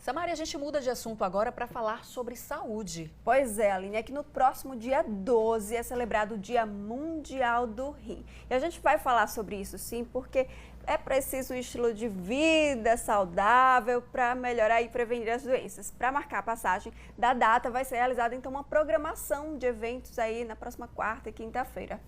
Samara, a gente muda de assunto agora para falar sobre saúde. Pois é, Aline, é que no próximo dia 12 é celebrado o Dia Mundial do Rim. E a gente vai falar sobre isso sim, porque é preciso um estilo de vida saudável para melhorar e prevenir as doenças. Para marcar a passagem da data, vai ser realizada então uma programação de eventos aí na próxima quarta e quinta-feira.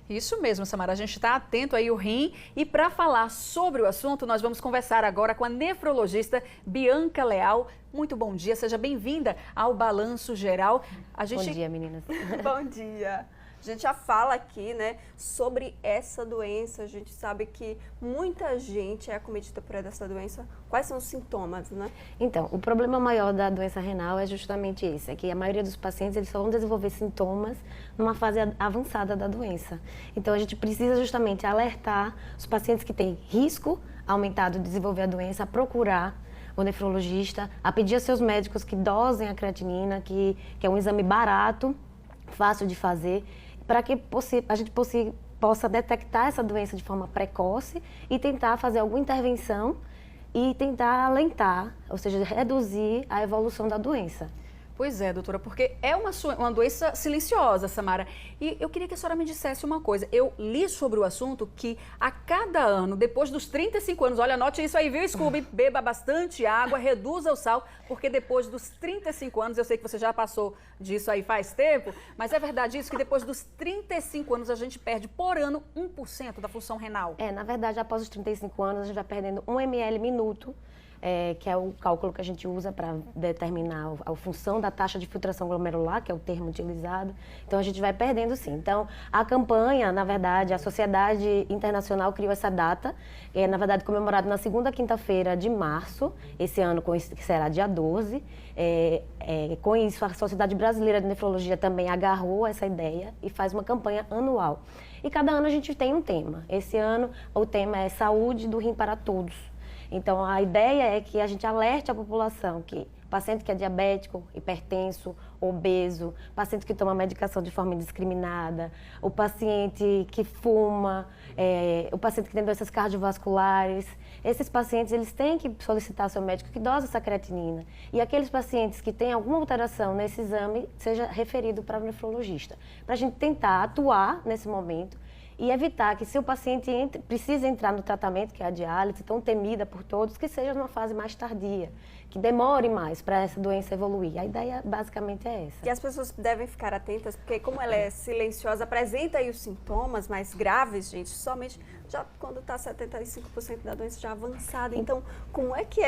Isso mesmo, Samara, a gente está atento aí ao rim e para falar sobre o assunto, nós vamos conversar agora com a nefrologista Bianca Leal. Muito bom dia, seja bem-vinda ao Balanço Geral. Bom dia, meninas. Bom dia. A gente já fala aqui, né, sobre essa doença. A gente sabe que muita gente é acometida por essa doença. Quais são os sintomas, né? Então, o problema maior da doença renal é justamente esse, é que a maioria dos pacientes eles só vão desenvolver sintomas numa fase avançada da doença. Então, a gente precisa justamente alertar os pacientes que têm risco aumentado de desenvolver a doença a procurar o nefrologista, a pedir aos seus médicos que dosem a creatinina, que é um exame barato, fácil de fazer, para que a gente possa detectar essa doença de forma precoce e tentar fazer alguma intervenção e tentar alentar, ou seja, reduzir a evolução da doença. Pois é, doutora, porque é uma doença silenciosa, Samara. E eu queria que a senhora me dissesse uma coisa. Eu li sobre o assunto que a cada ano, depois dos 35 anos, olha, anote isso aí, viu, Scooby? Beba bastante água, reduza o sal, porque depois dos 35 anos, eu sei que você já passou disso aí faz tempo, mas é verdade isso, que depois dos 35 anos a gente perde por ano 1% da função renal? Na verdade, após os 35 anos, a gente vai perdendo 1 ml minuto, que é o cálculo que a gente usa para determinar a função da taxa de filtração glomerular, que é o termo utilizado. Então, a gente vai perdendo sim. Então, a campanha, na verdade, a Sociedade Internacional criou essa data, na verdade, comemorada na segunda quinta-feira de março, esse ano, que será dia 12. Com isso, a Sociedade Brasileira de Nefrologia também agarrou essa ideia e faz uma campanha anual. E cada ano a gente tem um tema. Esse ano, o tema é Saúde do Rim para Todos. Então, a ideia é que a gente alerte a população que paciente que é diabético, hipertenso, obeso, paciente que toma medicação de forma indiscriminada, o paciente que fuma, o paciente que tem doenças cardiovasculares, esses pacientes eles têm que solicitar ao seu médico que dose essa creatinina. E aqueles pacientes que têm alguma alteração nesse exame, seja referido para o nefrologista. Para a gente tentar atuar nesse momento e evitar que, se o paciente precisa entrar no tratamento, que é a diálise, tão temida por todos, que seja numa fase mais tardia, que demore mais para essa doença evoluir. A ideia basicamente é essa. E as pessoas devem ficar atentas, porque como ela é silenciosa, apresenta aí os sintomas mais graves, gente, somente já quando está 75% da doença já avançada. Então, como é que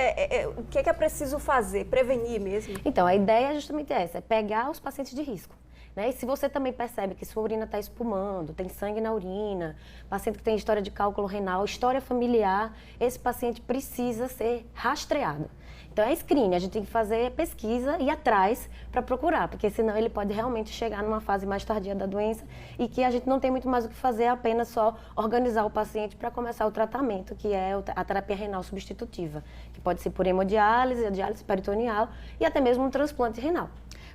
o que é preciso fazer? Prevenir mesmo? Então, a ideia é justamente essa, é pegar os pacientes de risco. E se você também percebe que sua urina está espumando, tem sangue na urina, paciente que tem história de cálculo renal, história familiar, esse paciente precisa ser rastreado. Então é screening, a gente tem que fazer pesquisa e ir atrás para procurar, porque senão ele pode realmente chegar numa fase mais tardia da doença e que a gente não tem muito mais o que fazer, é apenas só organizar o paciente para começar o tratamento, que é a terapia renal substitutiva, que pode ser por hemodiálise, a diálise peritoneal e até mesmo um transplante renal.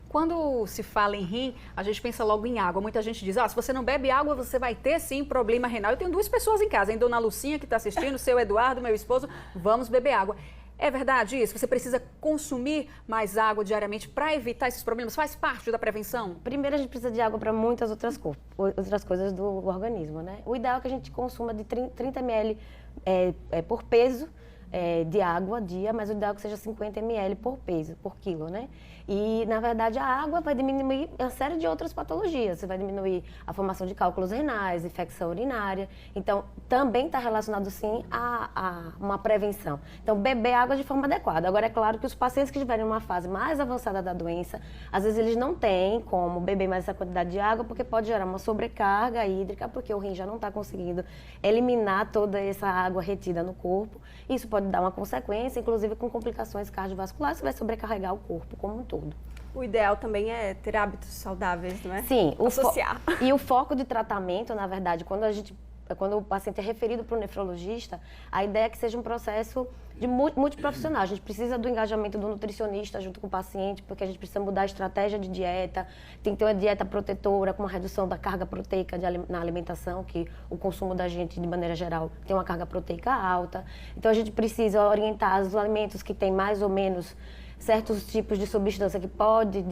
Quando se fala em rim, a gente pensa logo em água. Muita gente diz, se você não bebe água, você vai ter sim problema renal. Eu tenho duas pessoas em casa, hein? Dona Lucinha, que está assistindo, seu Eduardo, meu esposo, vamos beber água. É verdade isso? Você precisa consumir mais água diariamente para evitar esses problemas? Faz parte da prevenção? Primeiro, a gente precisa de água para muitas outras coisas do organismo, né? O ideal é que a gente consuma de 30 ml por peso de água dia, mas o ideal é que seja 50 ml por peso, por quilo, né? E, na verdade, a água vai diminuir uma série de outras patologias. Você vai diminuir a formação de cálculos renais, infecção urinária. Então, também está relacionado, sim, a uma prevenção. Então, beber água de forma adequada. Agora, é claro que os pacientes que estiverem em uma fase mais avançada da doença, às vezes eles não têm como beber mais essa quantidade de água, porque pode gerar uma sobrecarga hídrica, porque o rim já não está conseguindo eliminar toda essa água retida no corpo. Isso pode dar uma consequência, inclusive com complicações cardiovasculares, que vai sobrecarregar o corpo como um todo. O ideal também é ter hábitos saudáveis, não é? Sim. Associar. E o foco de tratamento, na verdade, quando a gente quando o paciente é referido para o nefrologista, a ideia é que seja um processo de multiprofissional. A gente precisa do engajamento do nutricionista junto com o paciente, porque a gente precisa mudar a estratégia de dieta, tem que ter uma dieta protetora com uma redução da carga proteica na alimentação, que o consumo da gente, de maneira geral, tem uma carga proteica alta. Então a gente precisa orientar os alimentos que têm mais ou menos certos tipos de substância que pode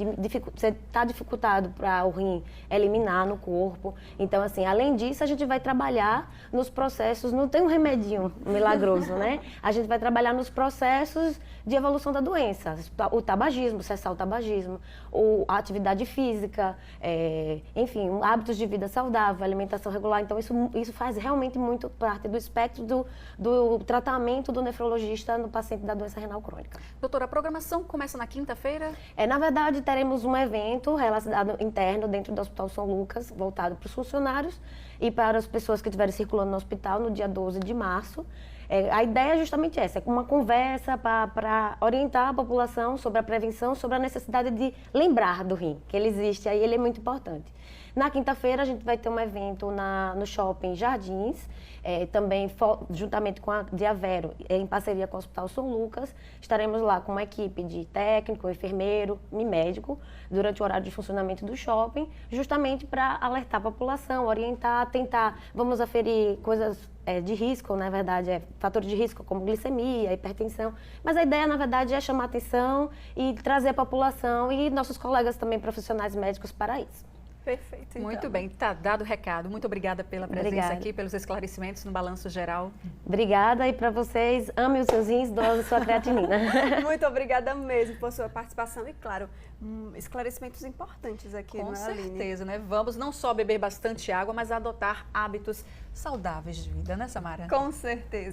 estar dificultado para o rim eliminar no corpo. Então, assim, além disso, a gente vai trabalhar nos processos, não tem um remedinho milagroso, né? A gente vai trabalhar nos processos de evolução da doença, o tabagismo, cessar o tabagismo, a atividade física, enfim, hábitos de vida saudável, alimentação regular. Então, isso faz realmente muito parte do espectro do tratamento do nefrologista no paciente da doença renal crônica. Doutora, a programação começa na quinta-feira? Na verdade, teremos um evento relacionado interno dentro do Hospital São Lucas, voltado para os funcionários e para as pessoas que estiverem circulando no hospital no dia 12 de março. A ideia é justamente essa, é uma conversa para orientar a população sobre a prevenção, sobre a necessidade de lembrar do rim, que ele existe aí, ele é muito importante. Na quinta-feira, a gente vai ter um evento no Shopping Jardins, também juntamente com a Diavero, em parceria com o Hospital São Lucas. Estaremos lá com uma equipe de técnico, enfermeiro e médico durante o horário de funcionamento do shopping, justamente para alertar a população, orientar, tentar, vamos aferir coisas de risco, na verdade, fatores de risco como glicemia, hipertensão, mas a ideia, na verdade, é chamar atenção e trazer a população e nossos colegas também profissionais médicos para isso. Perfeito. Então. Muito bem, tá dado o recado. Muito obrigada pela presença aqui, pelos esclarecimentos no Balanço Geral. Obrigada e para vocês, ame os seus rins, doze sua creatinina. Muito obrigada mesmo por sua participação e, claro, esclarecimentos importantes aqui, Com não é, Aline? certeza, né? Vamos não só beber bastante água, mas adotar hábitos saudáveis de vida, né, Samara? Com certeza.